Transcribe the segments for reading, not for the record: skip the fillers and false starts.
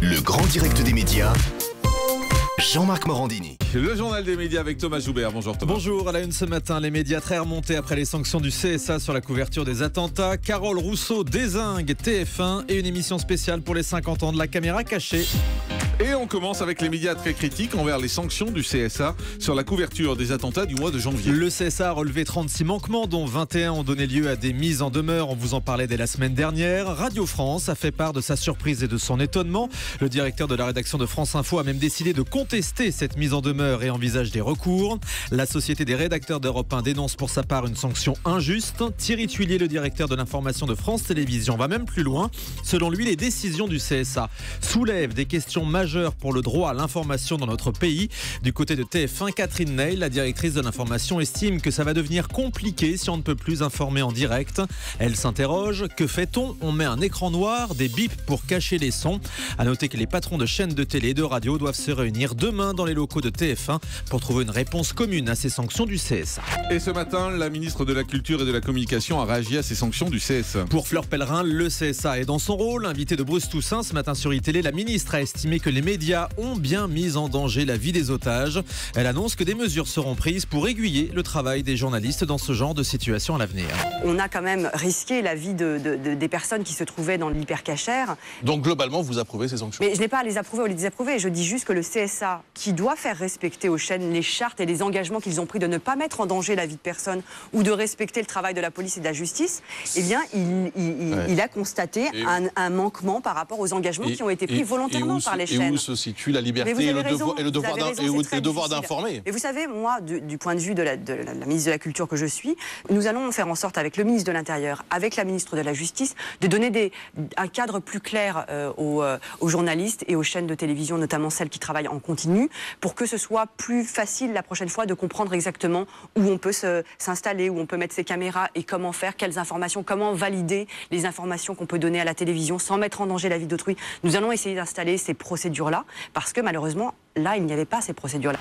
Le grand direct des médias, Jean-Marc Morandini. Le journal des médias avec Thomas Joubert. Bonjour Thomas. Bonjour, à la une ce matin, les médias très remontés après les sanctions du CSA sur la couverture des attentats. Carole Rousseau dézingue TF1 et une émission spéciale pour les 50 ans de la caméra cachée. Et on commence avec les médias très critiques envers les sanctions du CSA sur la couverture des attentats du mois de janvier. Le CSA a relevé 36 manquements, dont 21 ont donné lieu à des mises en demeure. On vous en parlait dès la semaine dernière. Radio France a fait part de sa surprise et de son étonnement. Le directeur de la rédaction de France Info a même décidé de contester cette mise en demeure et envisage des recours. La Société des rédacteurs d'Europe 1 dénonce pour sa part une sanction injuste. Thierry Tuillier, le directeur de l'information de France Télévisions, va même plus loin. Selon lui, les décisions du CSA soulèvent des questions majeures pour le droit à l'information dans notre pays. Du côté de TF1, Catherine Ney, la directrice de l'information, estime que ça va devenir compliqué si on ne peut plus informer en direct. Elle s'interroge, que fait-on ? On met un écran noir, des bips pour cacher les sons. À noter que les patrons de chaînes de télé et de radio doivent se réunir demain dans les locaux de TF1 pour trouver une réponse commune à ces sanctions du CSA. Et ce matin, la ministre de la Culture et de la Communication a réagi à ces sanctions du CSA. Pour Fleur Pellerin, le CSA est dans son rôle. Invité de Bruce Toussaint ce matin sur iTélé, la ministre a estimé que les médias ont bien mis en danger la vie des otages. Elle annonce que des mesures seront prises pour aiguiller le travail des journalistes dans ce genre de situation à l'avenir. On a quand même risqué la vie des personnes qui se trouvaient dans l'hypercachère. Donc globalement, vous approuvez ces sanctions? Mais je n'ai pas à les approuver ou les désapprouver. Je dis juste que le CSA, qui doit faire respecter aux chaînes les chartes et les engagements qu'ils ont pris de ne pas mettre en danger la vie de personne ou de respecter le travail de la police et de la justice, eh bien, il a constaté un manquement par rapport aux engagements qui ont été pris volontairement par les chaînes. Et où se situe la liberté et le devoir d'informer? Et vous savez, moi, du point de vue de la ministre de la Culture que je suis, nous allons faire en sorte, avec le ministre de l'Intérieur, avec la ministre de la Justice, de donner un cadre plus clair aux journalistes et aux chaînes de télévision, notamment celles qui travaillent en continu, pour que ce soit plus facile la prochaine fois de comprendre exactement où on peut s'installer, où on peut mettre ses caméras et comment faire, quelles informations, comment valider les informations qu'on peut donner à la télévision sans mettre en danger la vie d'autrui. Nous allons essayer d'installer ces procédures-là, parce que malheureusement, là, il n'y avait pas ces procédures-là.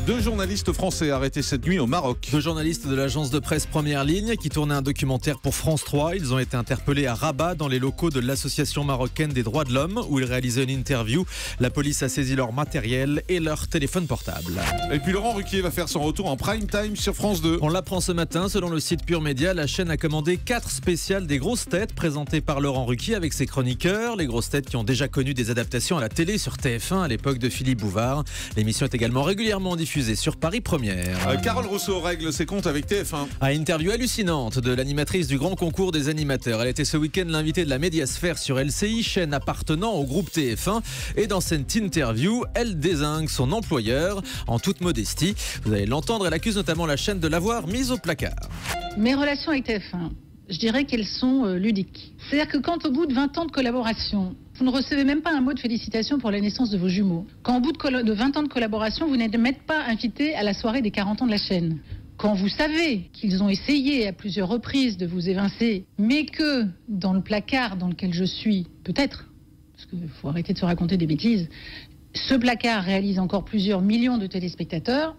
2 journalistes français arrêtés cette nuit au Maroc. 2 journalistes de l'agence de presse Première Ligne qui tournaient un documentaire pour France 3. Ils ont été interpellés à Rabat dans les locaux de l'Association marocaine des droits de l'homme où ils réalisaient une interview. La police a saisi leur matériel et leur téléphone portable. Et puis Laurent Ruquier va faire son retour en prime time sur France 2. On l'apprend ce matin, selon le site Pure Média, la chaîne a commandé 4 spéciales des grosses têtes présentées par Laurent Ruquier avec ses chroniqueurs. Les grosses têtes qui ont déjà connu des adaptations à la télé sur TF1 à l'époque de Philippe Bouvard. L'émission est également régulièrement diffusée sur Paris Première. Carole Rousseau règle ses comptes avec TF1. Interview hallucinante de l'animatrice du grand concours des animateurs. Elle était ce week-end l'invitée de la Médiasphère sur LCI, chaîne appartenant au groupe TF1. Et dans cette interview, elle dézingue son employeur en toute modestie. Vous allez l'entendre, elle accuse notamment la chaîne de l'avoir mise au placard. Mes relations avec TF1, je dirais qu'elles sont ludiques. C'est-à-dire que quand au bout de 20 ans de collaboration, vous ne recevez même pas un mot de félicitations pour la naissance de vos jumeaux, quand au bout de 20 ans de collaboration, vous n'êtes même pas invité à la soirée des 40 ans de la chaîne, quand vous savez qu'ils ont essayé à plusieurs reprises de vous évincer, mais que dans le placard dans lequel je suis, peut-être, parce qu'il faut arrêter de se raconter des bêtises, ce placard réalise encore plusieurs millions de téléspectateurs,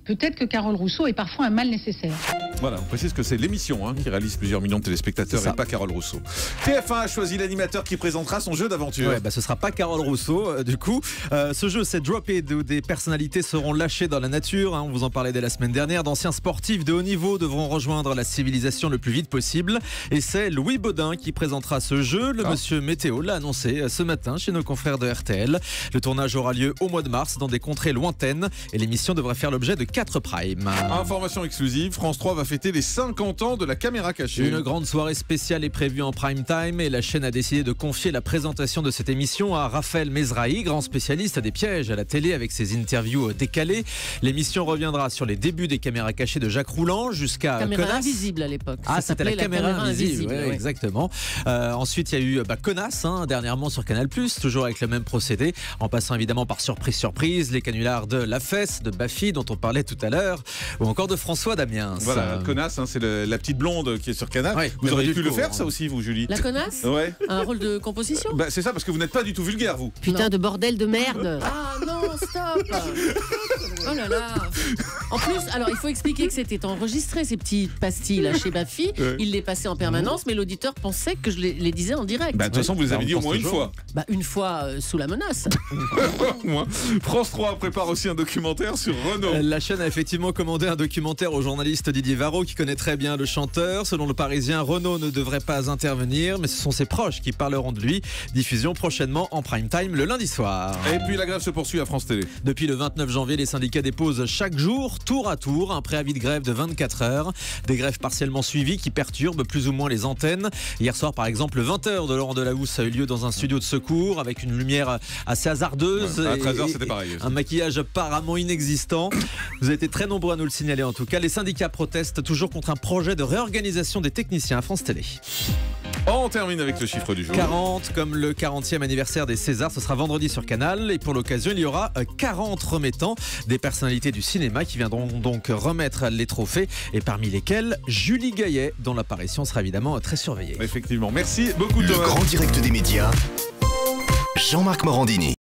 peut-être que Carole Rousseau est parfois un mal nécessaire. Voilà, on précise que c'est l'émission qui réalise plusieurs millions de téléspectateurs et pas Carole Rousseau. TF1 a choisi l'animateur qui présentera son jeu d'aventure. Ouais, ce sera pas Carole Rousseau du coup. Ce jeu, c'est Dropped, où des personnalités seront lâchées dans la nature. On vous en parlait dès la semaine dernière. D'anciens sportifs de haut niveau devront rejoindre la civilisation le plus vite possible. Et c'est Louis Baudin qui présentera ce jeu. Le monsieur Météo l'a annoncé ce matin chez nos confrères de RTL. Le tournage aura lieu au mois de mars dans des contrées lointaines. Et l'émission devrait faire l'objet de 4 primes. Information exclusive, France 3 va fêter les 50 ans de la caméra cachée. Une grande soirée spéciale est prévue en prime time et la chaîne a décidé de confier la présentation de cette émission à Raphaël Mesrahi, grand spécialiste des pièges à la télé avec ses interviews décalées. L'émission reviendra sur les débuts des caméras cachées de Jacques Rouland jusqu'à Caméra invisible à l'époque. C'était la caméra invisible. Ouais. Exactement. Ensuite, il y a eu Connasse, dernièrement sur Canal+, toujours avec le même procédé, en passant évidemment par surprise, les canulars de La Fesse, de Baffy, dont on parlait tout à l'heure, ou encore de François Damiens. Voilà, Connasse, c'est la petite blonde qui est sur Canal. Ouais, vous auriez pu le faire, ça aussi, vous, Julie? La connasse? Ouais. Un rôle de composition? C'est ça, parce que vous n'êtes pas du tout vulgaire, vous. Putain de bordel de merde. Ah non, stop. Oh là là. En plus, alors il faut expliquer que c'était enregistré, ces petites pastilles là chez Baffy. Il les passait en permanence, mais l'auditeur pensait que je les disais en direct. De toute façon, vous les avez dit au moins une fois. Une fois sous la menace. France 3 prépare aussi un documentaire sur Renaud. La chaîne a effectivement commandé un documentaire au journaliste Didier Varro qui connaît très bien le chanteur. Selon le Parisien, Renaud ne devrait pas intervenir, mais ce sont ses proches qui parleront de lui. Diffusion prochainement en prime time le lundi soir. Et puis la grève se poursuit à France Télé. Depuis le 29 janvier, les syndicats déposent chaque jour, tour à tour, un préavis de grève de 24 heures. Des grèves partiellement suivies qui perturbent plus ou moins les antennes. Hier soir, par exemple, 20h de Laurent Delahousse a eu lieu dans un studio de secours avec une lumière assez hasardeuse. À 13h, c'était pareil. Un maquillage apparemment inexistant. Vous avez été très nombreux à nous le signaler en tout cas. Les syndicats protestent toujours contre un projet de réorganisation des techniciens à France Télé. On termine avec le chiffre du jour. 40, comme le 40e anniversaire des Césars, ce sera vendredi sur Canal. Et pour l'occasion, il y aura 40 remettants, des personnalités du cinéma qui viendront donc remettre les trophées. Et parmi lesquels, Julie Gaillet, dont l'apparition sera évidemment très surveillée. Effectivement. Merci beaucoup, Le Thomas. grand direct des médias, Jean-Marc Morandini.